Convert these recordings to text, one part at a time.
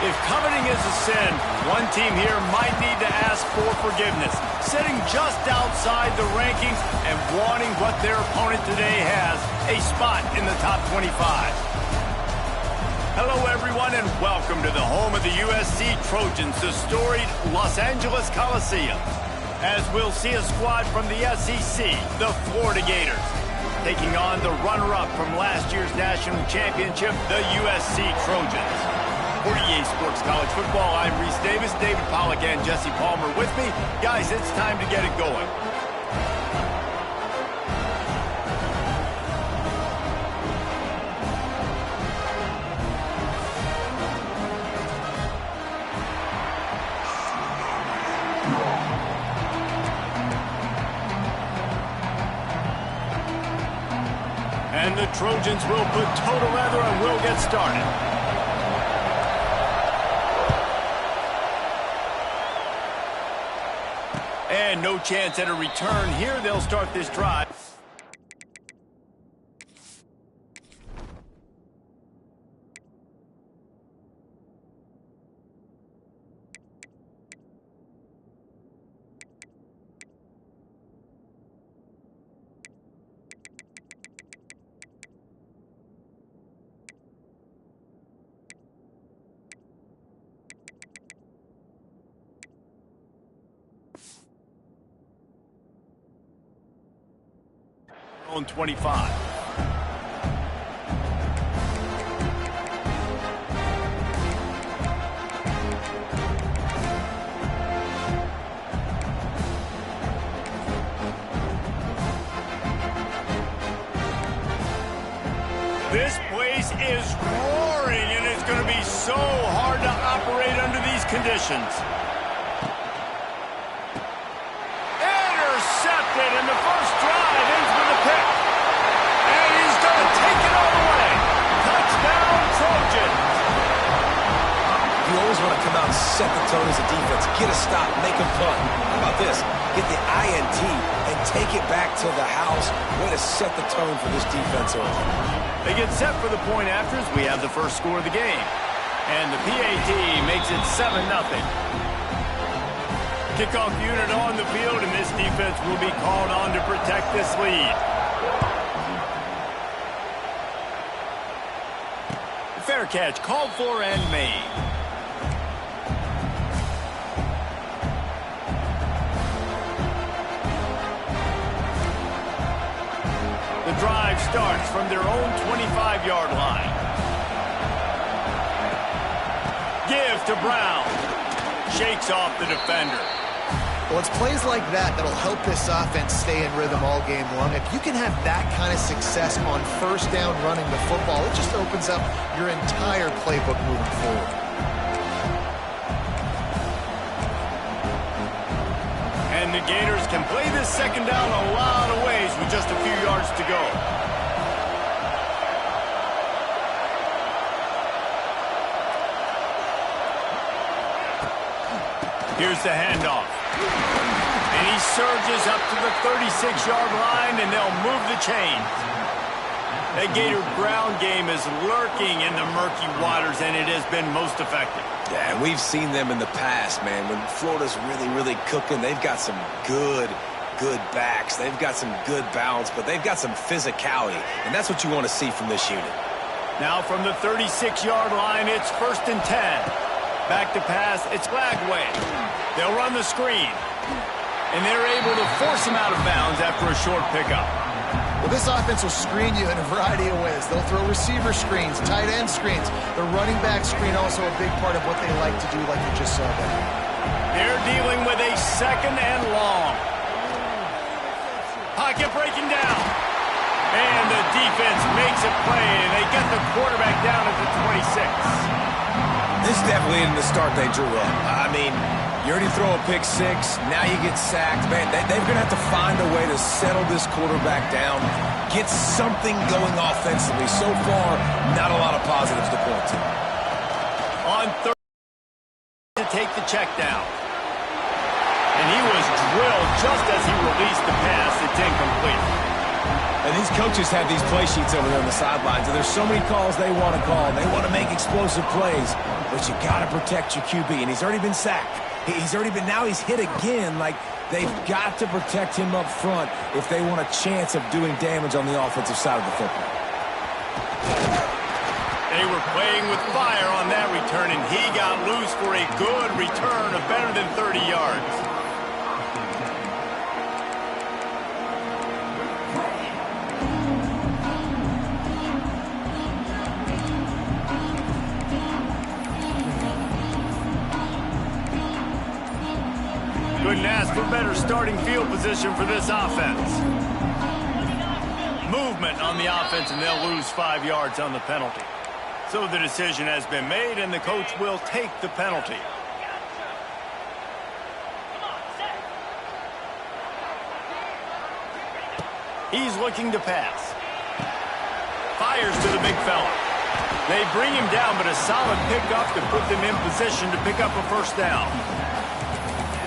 If coveting is a sin, one team here might need to ask for forgiveness, sitting just outside the rankings and wanting what their opponent today has, a spot in the top 25. Hello, everyone, and welcome to the home of the USC Trojans, the storied Los Angeles Coliseum, as we'll see a squad from the SEC, the Florida Gators, taking on the runner-up from last year's national championship, the USC Trojans. For EA Sports College Football, I'm Reese Davis, David Pollack, and Jesse Palmer with me. Guys, it's time to get it going. And the Trojans will put toe to leather and will get started. And no chance at a return here. They'll start this drive. On 25. This place is roaring, and it's going to be so hard to operate under these conditions. Intercepted, and the first drive ends with a pick. And he's going to take it all the way. Touchdown, Trojans. You always want to come out and set the tone as a defense. Get a stop, make a punt. How about this? Get the INT and take it back to the house. Way to set the tone for this defense early. They get set for the point afters. We have the first score of the game. And the PAT makes it 7-0. Kickoff unit on the field, and this defense will be called on to protect this lead. Fair catch called for and made. The drive starts from their own 25-yard line. Give to Brown. Shakes off the defender. Well, it's plays like that that'll help this offense stay in rhythm all game long. If you can have that kind of success on first down running the football, it just opens up your entire playbook moving forward. And the Gators can play this second down a lot of ways with just a few yards to go. Here's the handoff. And he surges up to the 36-yard line, and they'll move the chains. That Gator ground game is lurking in the murky waters, and it has been most effective. Yeah, and we've seen them in the past, man. When Florida's really cooking, they've got some good backs. They've got some good balance, but they've got some physicality, and that's what you want to see from this unit. Now from the 36-yard line, it's 1st and 10. Back to pass, it's Lagway. They'll run the screen. And they're able to force him out of bounds after a short pickup. Well, this offense will screen you in a variety of ways. They'll throw receiver screens, tight end screens. The running back screen also a big part of what they like to do, like you just saw there. They're dealing with a 2nd and long. Pocket breaking down. And the defense makes a play, and they get the quarterback down at the 26. This definitely isn't the start they drew up. I mean, you already throw a pick 6, now you get sacked. Man, they're going to have to find a way to settle this quarterback down, get something going offensively. So far, not a lot of positives to point to. On 3rd to take the check down. And he was drilled just as he released the pass. It's incomplete. And these coaches have these play sheets over there on the sidelines, and there's so many calls they want to call. They want to make explosive plays, but you got to protect your QB, and he's already been sacked. Now he's hit again. Like, they've got to protect him up front if they want a chance of doing damage on the offensive side of the football. They were playing with fire on that return, and he got loose for a good return of better than 30 yards. Couldn't ask for better starting field position for this offense. Movement on the offense, and they'll lose 5 yards on the penalty. So the decision has been made, and the coach will take the penalty. He's looking to pass. Fires to the big fella. They bring him down, but a solid pickup to put them in position to pick up a first down.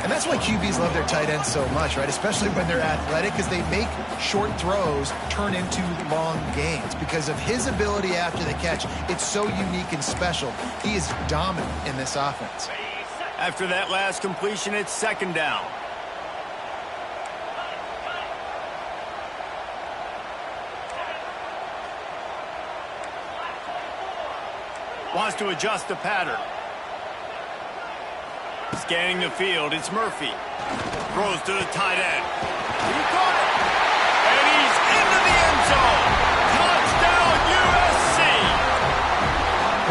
And that's why QBs love their tight ends so much, right? Especially when they're athletic, because they make short throws turn into long gains. Because of his ability after the catch, it's so unique and special. He is dominant in this offense. After that last completion, it's second down. Wants to adjust the pattern. Scanning the field, it's Murphy. Throws to the tight end. He caught it! And he's into the end zone! Touchdown, USC!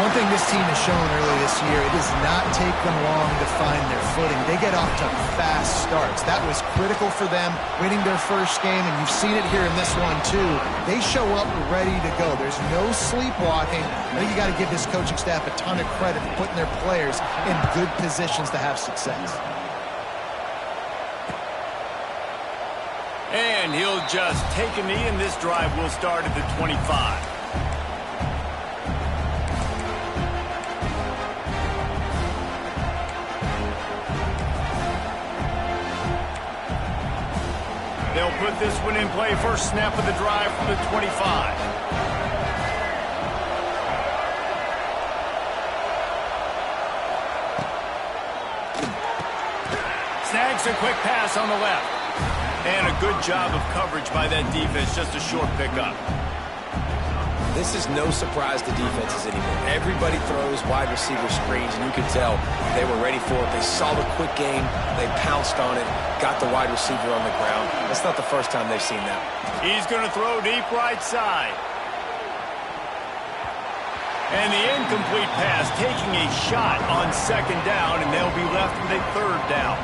One thing this team has shown early this year, it does not take them long to find their footing. They get off to fast starts. That was critical for them, winning their first game, and you've seen it here in this one too. They show up ready to go. There's no sleepwalking. I think you got to give this coaching staff a ton of credit for putting their players in good positions to have success. And he'll just take a knee, and this drive will start at the 25. They'll put this one in play. First snap of the drive from the 25. Snags a quick pass on the left. And a good job of coverage by that defense. Just a short pickup. This is no surprise to defenses anymore. Everybody throws wide receiver screens, and you can tell they were ready for it. They saw the quick game. They pounced on it, got the wide receiver on the ground. That's not the first time they've seen that. He's going to throw deep right side. And the incomplete pass taking a shot on second down, and they'll be left with a third down.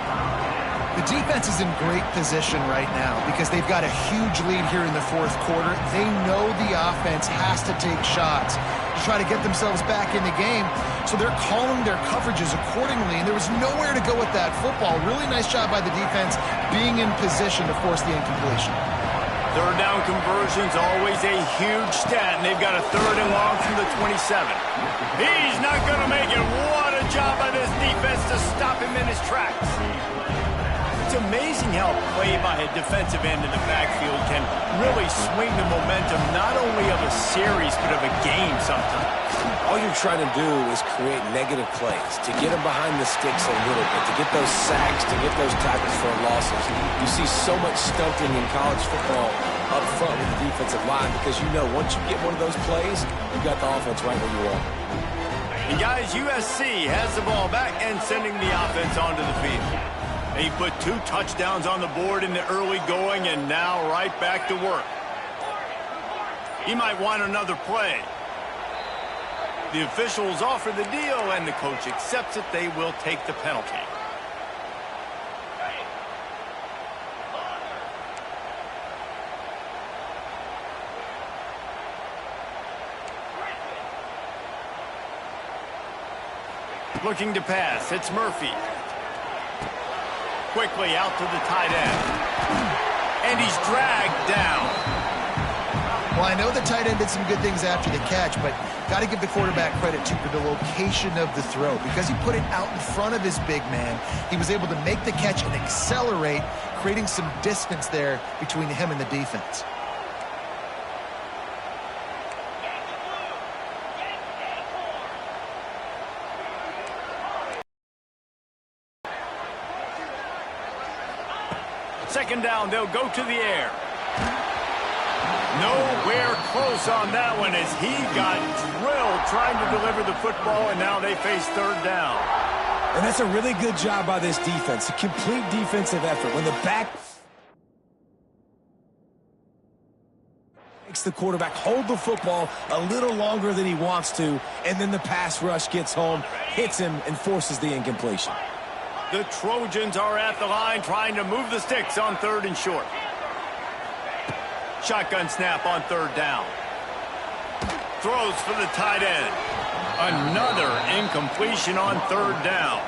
The defense is in great position right now because they've got a huge lead here in the fourth quarter. They know the offense has to take shots to try to get themselves back in the game, so they're calling their coverages accordingly, and there was nowhere to go with that football. Really nice job by the defense being in position to force the incompletion. Third down conversion's always a huge stat, and they've got a third and long from the 27. He's not going to make it. What a job by this defense to stop him in his tracks. It's amazing how a play by a defensive end in the backfield can really swing the momentum not only of a series but of a game sometimes. All you're trying to do is create negative plays, to get them behind the sticks a little bit, to get those sacks, to get those tackles for losses. You see so much stunting in college football up front with the defensive line because you know once you get one of those plays, you've got the offense right where you want. And guys, USC has the ball back and sending the offense onto the field. They put 2 touchdowns on the board in the early going and now right back to work. He might want another play. The officials offer the deal and the coach accepts it. They will take the penalty. Looking to pass, it's Murphy. Quickly out to the tight end. And he's dragged down. Well, I know the tight end did some good things after the catch, but got to give the quarterback credit, too, for the location of the throw. Because he put it out in front of his big man, he was able to make the catch and accelerate, creating some distance there between him and the defense. second down, they'll go to the air. Nowhere close on that one as he got drilled trying to deliver the football, and now they face third down. And that's a really good job by this defense, a complete defensive effort. When the back makes the quarterback hold the football a little longer than he wants to, and then the pass rush gets home, hits him, and forces the incompletion. The Trojans are at the line trying to move the sticks on third and short. Shotgun snap on third down. Throws for the tight end. Another incompletion on third down.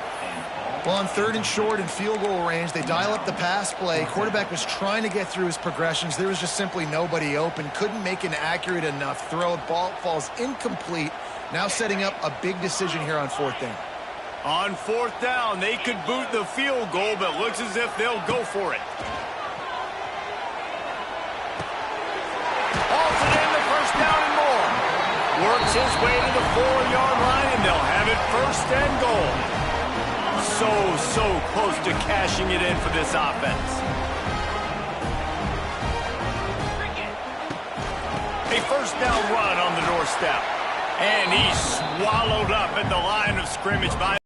Well, on third and short and field goal range, they dial up the pass play. Quarterback was trying to get through his progressions. There was just simply nobody open. Couldn't make an accurate enough throw. Ball falls incomplete. Now setting up a big decision here on fourth down. On fourth down, they could boot the field goal, but looks as if they'll go for it. Hauls it in the first down and more. Works his way to the 4-yard line, and they'll have it first and goal. So close to cashing it in for this offense. A first down run on the doorstep. And he's swallowed up at the line of scrimmage by...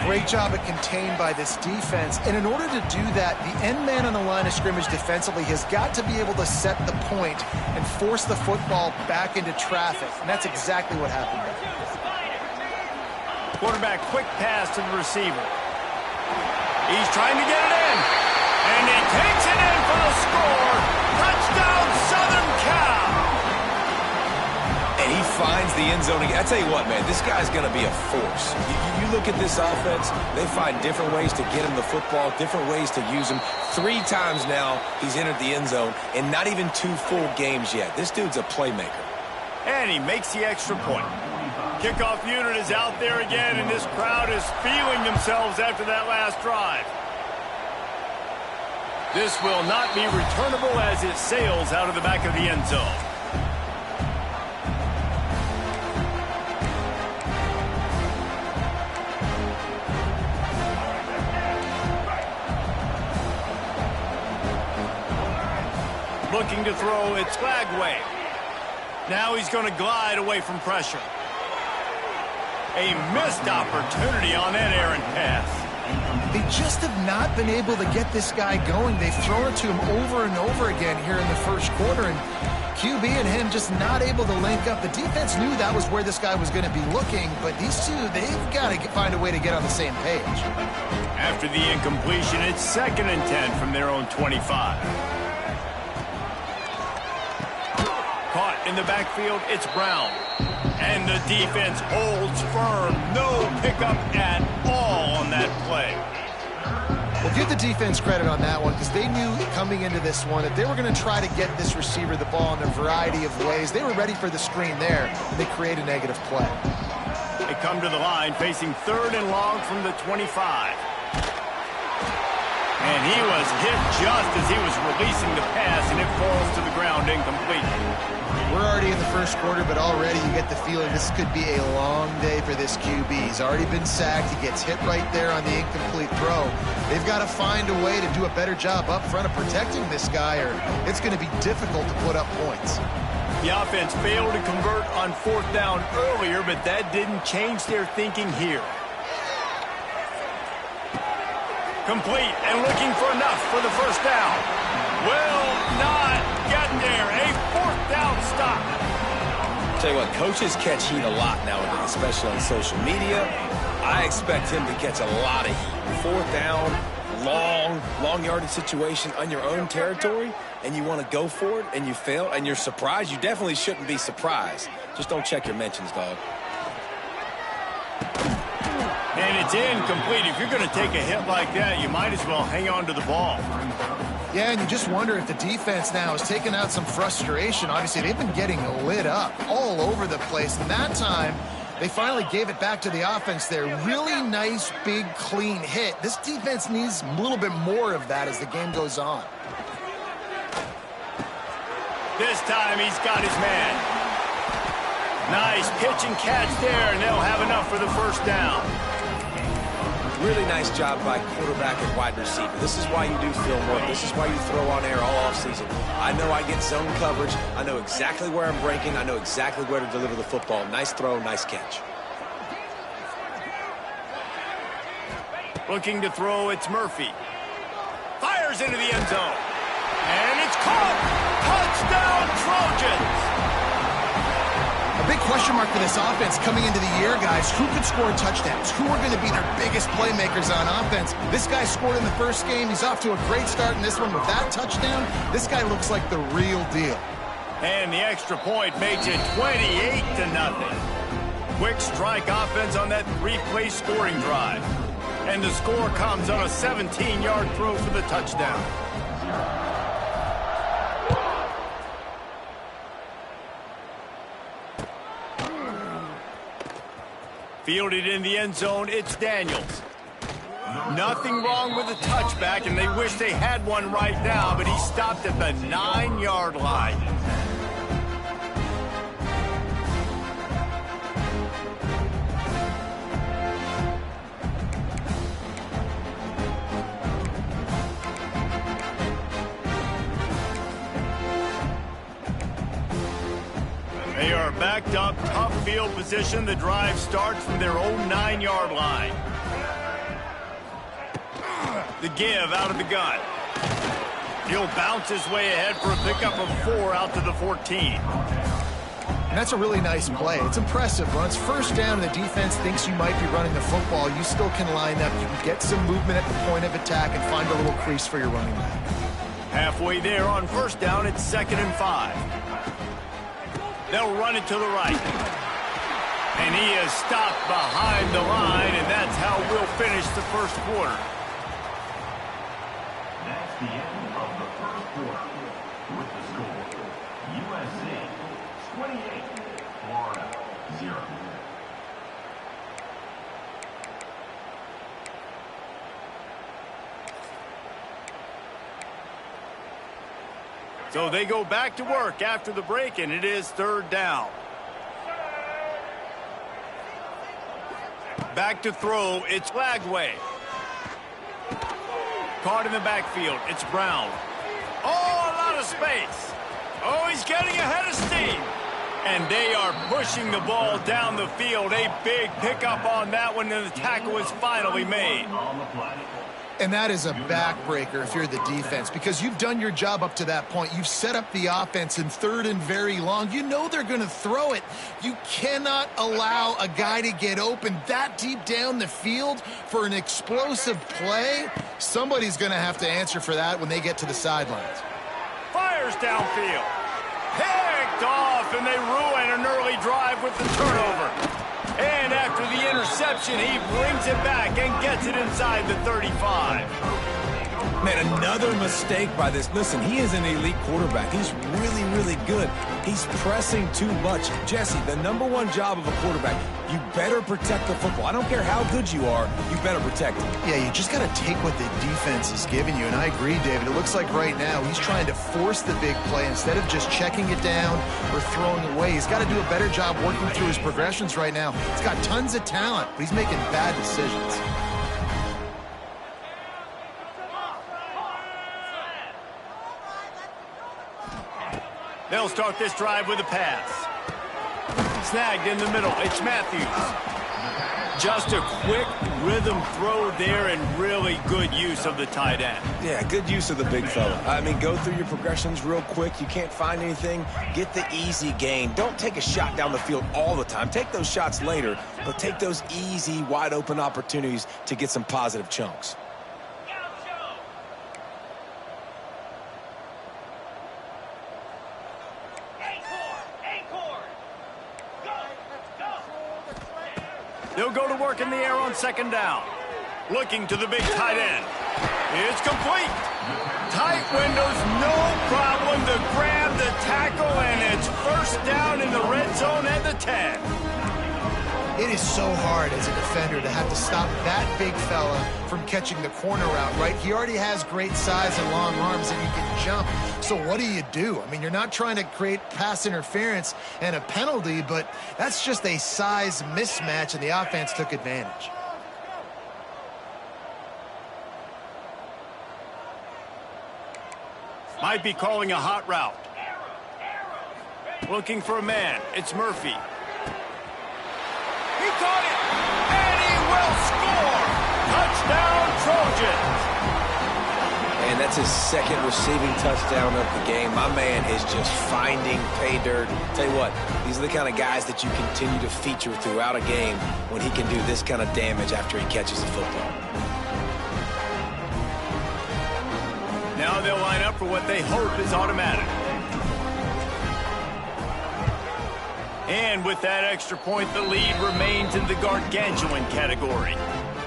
Great job at contained by this defense. And in order to do that, the end man on the line of scrimmage defensively has got to be able to set the point and force the football back into traffic. And that's exactly what happened there. Quarterback quick pass to the receiver. He's trying to get it in. And he takes it in for the score. Touchdown, Southern Cal. And he finds the end zone. I tell you what, man, this guy's going to be a force. You look at this offense, they find different ways to get him the football, different ways to use him. 3 times now he's entered the end zone, and not even 2 full games yet. This dude's a playmaker. And he makes the extra point. Kickoff unit is out there again, and this crowd is feeling themselves after that last drive. This will not be returnable as it sails out of the back of the end zone. Looking to throw, it's Flagway. Now he's going to glide away from pressure. A missed opportunity on that errant pass. They just have not been able to get this guy going. They've thrown it to him over and over again here in the first quarter, and QB and him just not able to link up. The defense knew that was where this guy was going to be looking, but these two, they've got to find a way to get on the same page. After the incompletion, it's 2nd and 10 from their own 25. Caught in the backfield, it's Brown. And the defense holds firm. No pickup at all on that play. Well, give the defense credit on that one because they knew coming into this one that they were going to try to get this receiver the ball in a variety of ways. They were ready for the screen there, and they create a negative play. They come to the line facing 3rd and long from the 25. And he was hit just as he was releasing the pass, and it falls to the ground incomplete. We're already in the first quarter, but already you get the feeling this could be a long day for this QB. He's already been sacked. He gets hit right there on the incomplete throw. They've got to find a way to do a better job up front of protecting this guy, or it's going to be difficult to put up points. The offense failed to convert on 4th down earlier, but that didn't change their thinking here. Complete and looking for enough for the first down. Will not get there. A 4th down stop. Tell you what, coaches catch heat a lot nowadays, especially on social media. I expect him to catch a lot of heat. 4th down, long yardage situation on your own territory, and you want to go for it, and you fail, and you're surprised. You definitely shouldn't be surprised. Just don't check your mentions, dog. And it's incomplete. If you're going to take a hit like that, you might as well hang on to the ball. Yeah, and you just wonder if the defense now has taken out some frustration. Obviously, they've been getting lit up all over the place. And that time, they finally gave it back to the offense there. Really nice, big, clean hit. This defense needs a little bit more of that as the game goes on. This time, he's got his man. Nice pitch and catch there, and they'll have enough for the first down. Really nice job by quarterback and wide receiver. This is why you do film work. This is why you throw on air all offseason. I know I get zone coverage. I know exactly where I'm breaking. I know exactly where to deliver the football. Nice throw, nice catch. Looking to throw, it's Murphy. Fires into the end zone. And it's caught! Touchdown, Trojans! A big question mark for this offense coming into the year, guys. Who could score touchdowns? Who are going to be their biggest playmakers on offense? This guy scored in the first game. He's off to a great start in this one with that touchdown. This guy looks like the real deal. And the extra point makes it 28-0. Quick strike offense on that three-play scoring drive. And the score comes on a 17-yard throw for the touchdown. Fielded in the end zone, it's Daniels. Nothing wrong with the touchback, and they wish they had one right now, but he stopped at the 9-yard line. They are backed up, tough field position. The drive starts from their own 9-yard line. The give out of the gun. He'll bounce his way ahead for a pickup of 4 out to the 14. And that's a really nice play. It's impressive. When it's first down and the defense thinks you might be running the football, you still can line up. You can get some movement at the point of attack and find a little crease for your running back. Halfway there on first down, it's 2nd and 5. They'll run it to the right. And he is stopped behind the line, and that's how we'll finish the first quarter. That's the end of the first quarter. With the score, USC 28, Florida 0. So they go back to work after the break, and it is 3rd down. Back to throw, it's Lagway. Caught in the backfield, it's Brown. Oh, a lot of space. Oh, he's getting ahead of steam. And they are pushing the ball down the field. A big pickup on that one, and the tackle is finally made. And that is a backbreaker if you're the defense, because you've done your job up to that point. You've set up the offense in 3rd and very long. You know they're going to throw it. You cannot allow a guy to get open that deep down the field for an explosive play. Somebody's going to have to answer for that when they get to the sidelines. Fires downfield. Picked off, and they ruin an early drive with the turnover. And after the interception, he brings it back and gets it inside the 35. Man, another mistake by this. Listen, he is an elite quarterback. He's really, really good. He's pressing too much. Jesse, the #1 job of a quarterback, you better protect the football. I don't care how good you are, you better protect it. Yeah, you just got to take what the defense is giving you. And I agree, David. It looks like right now he's trying to force the big play instead of just checking it down or throwing away. He's got to do a better job working through his progressions right now. He's got tons of talent, but he's making bad decisions. They'll start this drive with a pass. Snagged in the middle. It's Matthews. Just a quick rhythm throw there and really good use of the tight end. Yeah, good use of the big fella. I mean, go through your progressions real quick. You can't find anything. Get the easy gain. Don't take a shot down the field all the time. Take those shots later, but take those easy, wide-open opportunities to get some positive chunks. They'll go to work in the air on 2nd down. Looking to the big tight end. It's complete. Tight windows, no problem to grab the tackle, and it's 1st down in the red zone at the 10. It is so hard as a defender to have to stop that big fella from catching the corner route, right? He already has great size and long arms, and he can jump. So what do? I mean, you're not trying to create pass interference and a penalty, but that's just a size mismatch, and the offense took advantage. Might be calling a hot route. Looking for a man. It's Murphy. He caught it! And he will score! Touchdown, Trojans! And that's his second receiving touchdown of the game. My man is just finding pay dirt. Tell you what, these are the kind of guys that you continue to feature throughout a game when he can do this kind of damage after he catches the football. Now they'll line up for what they hope is automatic. And with that extra point, the lead remains in the gargantuan category.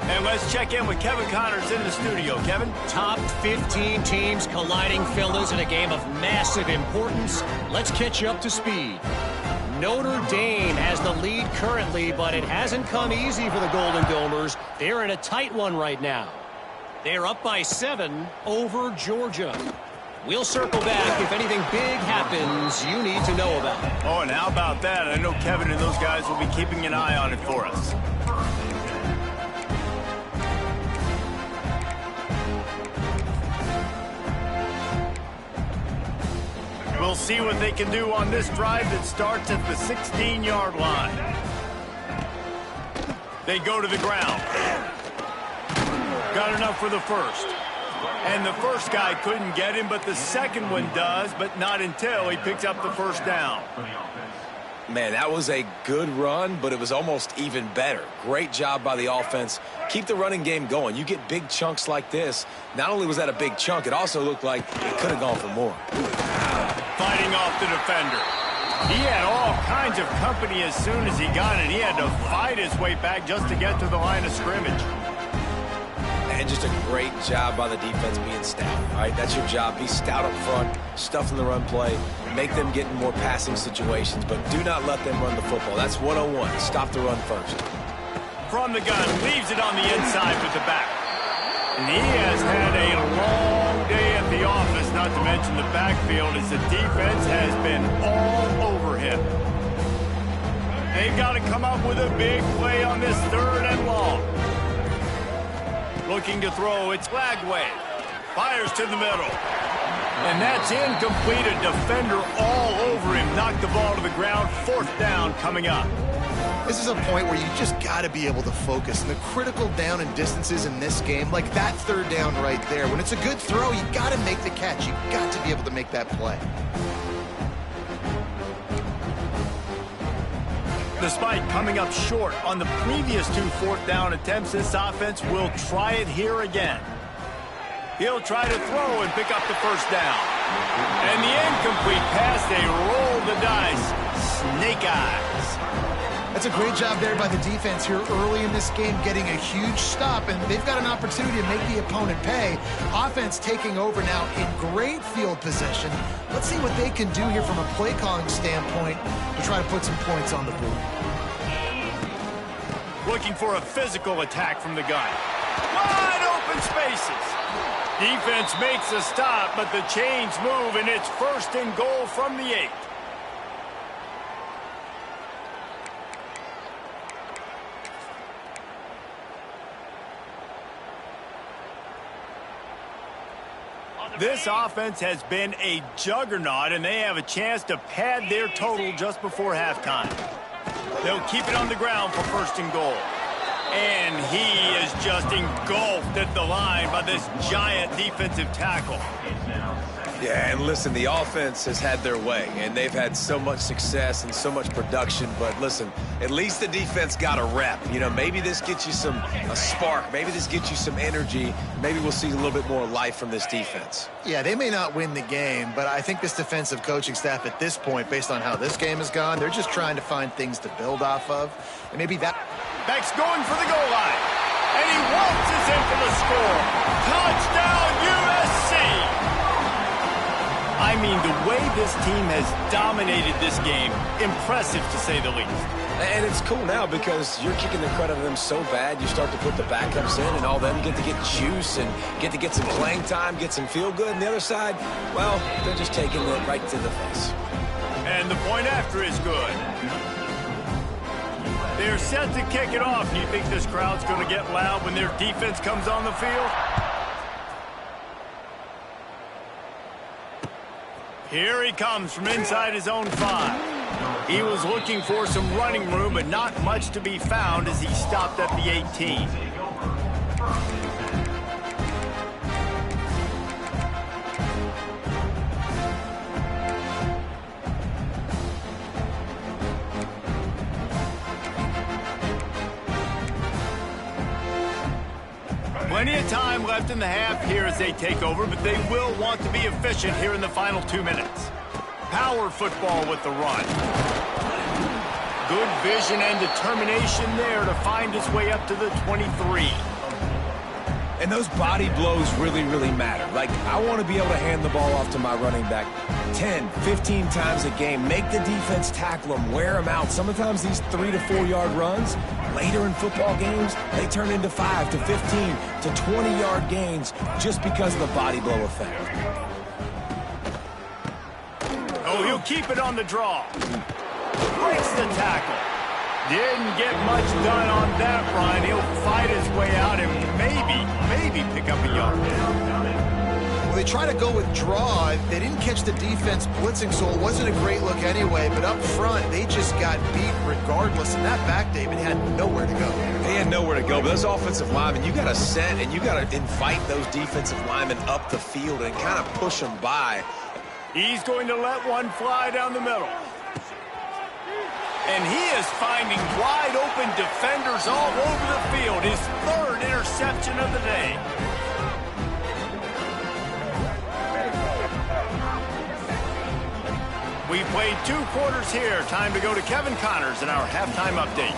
And let's check in with Kevin Connors in the studio. Kevin? Top 15 teams colliding, fellas, in a game of massive importance. Let's catch you up to speed. Notre Dame has the lead currently, but it hasn't come easy for the Golden Domers. They're in a tight one right now. They're up by 7 over Georgia. We'll circle back if anything big happens you need to know about. Oh, and how about that? I know Kevin and those guys will be keeping an eye on it for us. We'll see what they can do on this drive that starts at the 16-yard line. They go to the ground. Got enough for the first. And the first guy couldn't get him, but the second one does, but not until he picks up the first down. Man, that was a good run, but it was almost even better. Great job by the offense. Keep the running game going. You get big chunks like this. Not only was that a big chunk, it also looked like it could have gone for more. Fighting off the defender. He had all kinds of company as soon as he got it. He had to fight his way back just to get to the line of scrimmage. And just a great job by the defense being stout. All right, that's your job. Be stout up front, stuff in the run play, make them get in more passing situations, but do not let them run the football. That's 101. Stop the run first. From the gun, leaves it on the inside with the back. And he has had a long day at the office, not to mention the backfield, as the defense has been all over him. They've got to come up with a big play on this 3rd and long. Looking to throw, it's Lagway. Fires to the middle. And that's incomplete. A defender all over him. Knocked the ball to the ground. 4th down coming up. This is a point where you just got to be able to focus. And the critical down and distances in this game, like that 3rd down right there, when it's a good throw, you got to make the catch. You got to be able to make that play. Despite coming up short on the previous 2 4th down attempts, this offense will try it here again. He'll try to throw and pick up the first down. And the incomplete pass, they roll the dice. Snake eyes. That's a great job there by the defense here early in this game, getting a huge stop, and they've got an opportunity to make the opponent pay. Offense taking over now in great field position. Let's see what they can do here from a play calling standpoint to try to put some points on the board. Looking for a physical attack from the gun. Wide open spaces. Defense makes a stop, but the chains move, and it's 1st and goal from the 8. This offense has been a juggernaut, and they have a chance to pad their total just before halftime. They'll keep it on the ground for 1st and goal. And he is just engulfed at the line by this giant defensive tackle. Yeah, and listen, the offense has had their way, and they've had so much success and so much production. But listen, at least the defense got a rep. You know, maybe this gets you a spark. Maybe this gets you some energy. Maybe we'll see a little bit more life from this defense. Yeah, they may not win the game, but I think this defensive coaching staff at this point, based on how this game has gone, they're just trying to find things to build off of. And maybe that... Beck's going for the goal line. And he waltzes in for the score. Touchdown, USC! I mean, the way this team has dominated this game, impressive to say the least. And it's cool now because you're kicking the crud out of them so bad, you start to put the backups in, and all them get to get juice and get to get some playing time, get some feel good. And the other side, well, they're just taking it right to the face. And the point after is good. They're set to kick it off. Do you think this crowd's going to get loud when their defense comes on the field? Here he comes from inside his own 5. He was looking for some running room, but not much to be found as he stopped at the 18. Plenty of time left in the half here as they take over, but they will want to be efficient here in the final 2 minutes. Power football with the run. Good vision and determination there to find his way up to the 23. And those body blows really, really matter. Like, I want to be able to hand the ball off to my running back 10, 15 times a game. Make the defense tackle him, wear him out. Sometimes these 3 to 4 yard runs, later in football games, they turn into 5 to 15 to 20-yard gains just because of the body blow effect. Oh, he'll keep it on the draw. Breaks the tackle. Didn't get much done on that run. He'll fight his way out and maybe pick up a yard. Well, they try to go with draw. They didn't catch the defense blitzing, so it wasn't a great look anyway. But up front, they just got beat regardless. And that back, David, had nowhere to go. They had nowhere to go. But those offensive linemen, you got to set and you got to invite those defensive linemen up the field and kind of push them by. He's going to let one fly down the middle. And he is finding wide open defenders all over the field. His 3rd interception of the day. We played 2 quarters here. Time to go to Kevin Connors in our halftime update.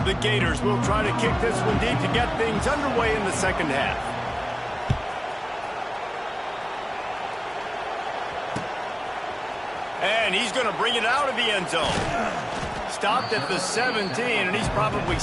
The Gators will try to kick this one deep to get things underway in the second half. And he's going to bring it out of the end zone. Stopped at the 17, and he's probably